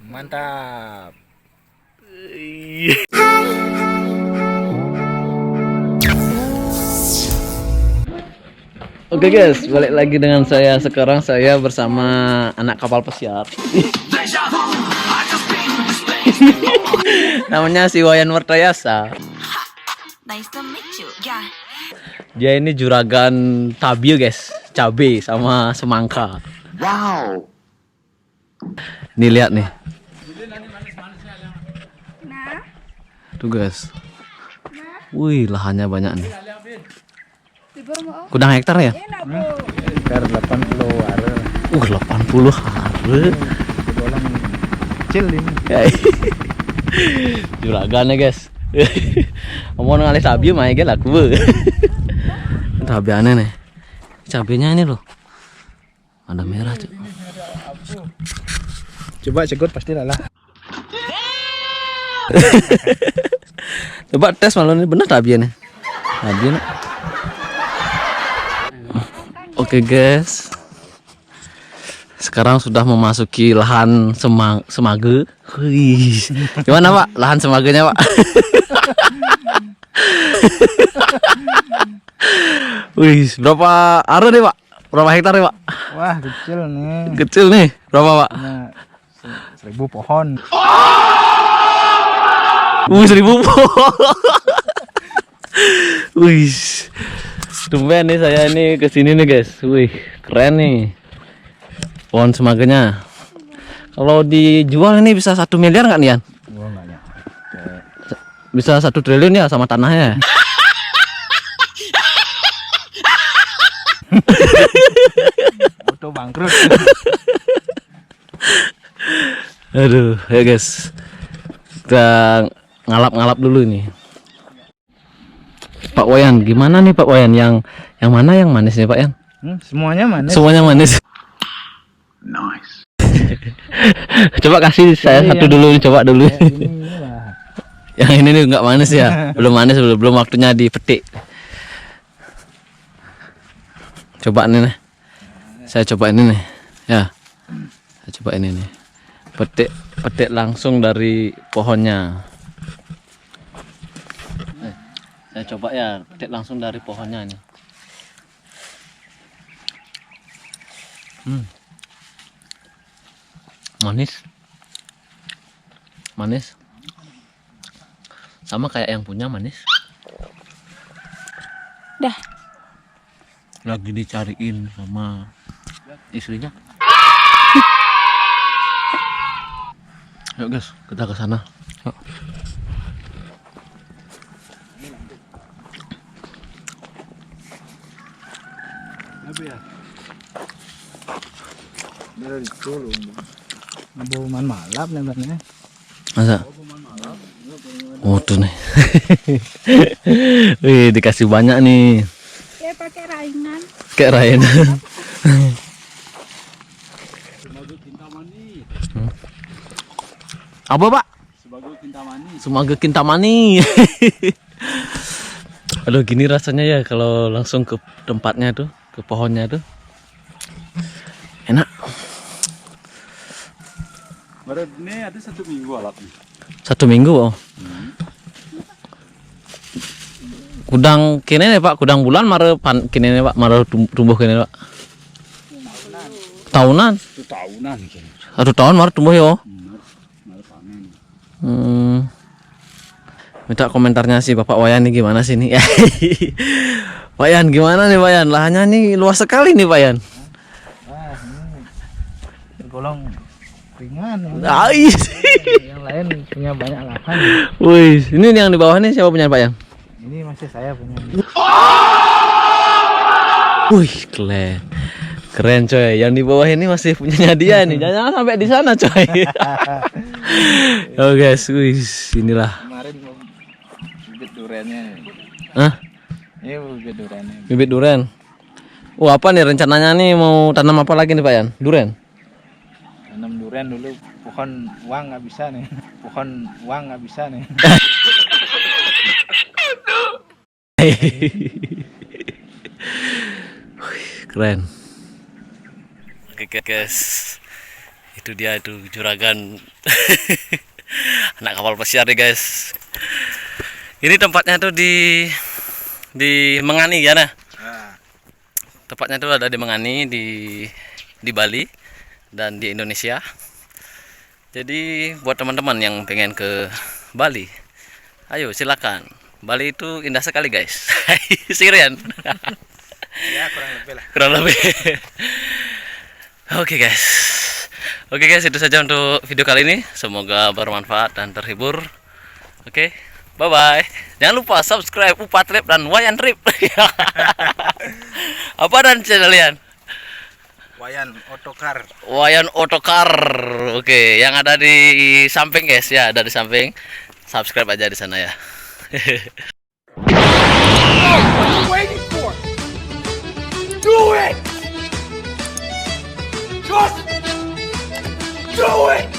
Mantap. Oke guys, balik lagi dengan saya. Sekarang saya bersama anak kapal pesiar. Namanya si Wayan Mertayasa. Nice to meet you. Yeah. Dia ini juragan tabil guys, cabe sama semangka. Wow. Nih lihat nih. Tuh guys. Wih, lahannya banyak nih. Kudang hektar ya? Hektar 80 are. 80 are. Dolang kecil ini. Juragannya guys. Ngomong ngalih cabai mah ya laku. Cabai aneh nih. Cabenya ini loh. Ada merah, Cuk. Coba cegot pasti lalah. Coba tes malu ini bener cabenya. Cabenya. Oke guys. Sekarang sudah memasuki lahan semage. Wih. Gimana Pak? Lahan semagenya Pak? Wih, berapa are nih Pak? Berapa hektar nih Pak? Wah, kecil nih. Kecil nih. Berapa Pak? Nah, 1000 pohon. Wih, 1000 pohon. Wih. Tumben nih saya ini kesini nih guys. Wih, keren nih. Pohon semaganya. Kalau dijual ini bisa 1 miliar nggak nih Yan? Wah, enggak ya. Bisa 1 triliun ya sama tanahnya. Auto bangkrut. Aduh, ya guys. Kita ngalap-ngalap dulu nih. Pak Wayan, gimana nih Pak Wayan? Yang mana yang manis nih Pak Yan? Semuanya manis. Semuanya manis. Nice. Coba kasih saya satu dulu, coba dulu. Inilah. Yang ini nih nggak manis ya? Belum manis, belum waktunya dipetik. Coba ini nih. Saya coba ini nih. Ya. Saya coba ini nih. Petik langsung dari pohonnya. Saya coba ya, petik langsung dari pohonnya nih. Manis. Manis. Sama kayak yang punya manis. Dah. Lagi dicariin sama istrinya. Yuk guys, kita ke sana. Yuk. Apa ya? Dari dulu. Nabuman malap nih katanya. Masa? Oh tuh nih. Wih, dikasih banyak nih. Ya pakai raingan. Kayak Ryan. Apa Pak? Sebagai Kintamani. Semangka Kintamani. Aduh gini rasanya ya kalau langsung ke tempatnya tuh, ke pohonnya tuh. Enak. Baru ini ada 1 minggu alapnya. 1 minggu oh. Kudang kini nih Pak, kudang bulan mare kini nih Pak, mare tumbuh kini Pak. Tahunan. 1 tahunan kayaknya. 1 tahun mare tumbuh ya. Mare panen. Minta komentarnya sih Bapak Wayan nih gimana sih nih? Pak Yan gimana nih Pak Yan? Lahannya nih luas sekali nih Pak Yan. Wah, ini tergolong ringan. Ais. Yang lain punya banyak lahan. Wih, ini yang di bawah nih siapa punya Pak Yan? Ini masih saya punya. Wih, keren. Keren coy. Yang di bawah ini masih punyanya dia nih. Jangan sampai di sana coy. Oh guys, wih, inilah. Kemarin bibit durennya. Hah? Ini bibit durennya. Bibit duren. Apa nih rencananya nih mau tanam apa lagi nih Pak Yan? Duren. Tanam duren dulu, pohon uang nggak bisa nih. Pohon uang nggak bisa nih. Keren. Oke guys, itu dia itu juragan anak kapal pesiar nih guys. Ini tempatnya tuh di Mengani ya nah. Tempatnya tuh ada di Mengani di Bali dan di Indonesia. Jadi buat teman-teman yang pengen ke Bali, ayo silakan. Bali itu indah sekali guys. Sirian. Ya kurang lebih lah. Kurang lebih. Oke guys. Oke guys, itu saja untuk video kali ini. Semoga bermanfaat dan terhibur. Oke, bye bye. Jangan lupa subscribe Upa Trip dan Wayan Trip. Apa dan channelnya? Wayan Otokar. Wayan Otokar. Oke, yang ada di samping guys ya, ada di samping. Subscribe aja di sana ya. What are you waiting for? Do it! Just do it!